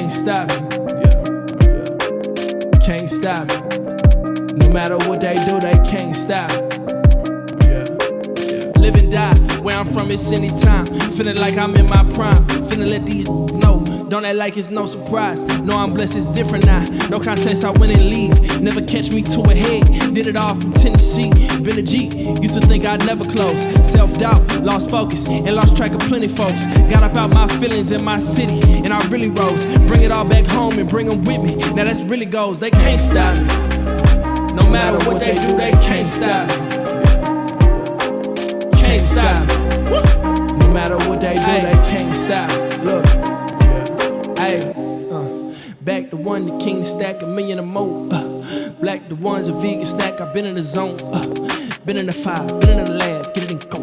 can't stop me. Yeah. Can't stop me. No matter what they do, they can't stop me. Live and die, where I'm from it's anytime. Feeling like I'm in my prime. Feeling let these know, don't act like it's no surprise. No, I'm blessed, it's different now. No contest, I win and leave. Never catch me to a head. Did it all from Tennessee. Been a G, used to think I'd never close. Self-doubt, lost focus, and lost track of plenty folks. Got up out my feelings in my city, and I really rose. Bring it all back home and bring them with me. Now that's really goals, they can't stop me. No matter what they do, they can't stop me. Can't stop me. No matter what they do, they can't stop me. Look, back the one, the king stack a million or more. Black the one's a vegan snack. I've been in the zone, been in the fire, been in the lab, get it and go.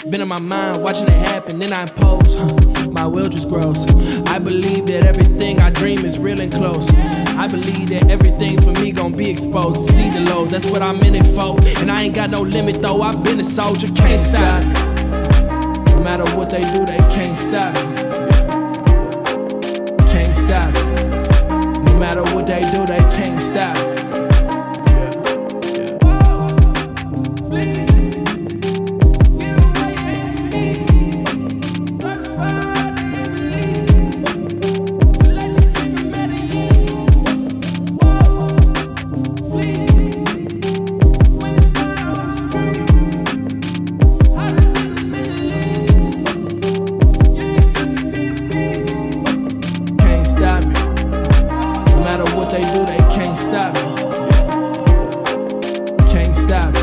Been in my mind, watching it happen, then I impose. My will just grows. I believe that everything I dream is real and close. I believe that everything for me gon' be exposed to see the lows. That's what I'm in it for. And I ain't got no limit though. I've been a soldier, can't stop me. No matter what they do, they can't stop me. Can't stop me. No matter what they do, they can't stop me. What they do, they can't stop me. Can't stop me.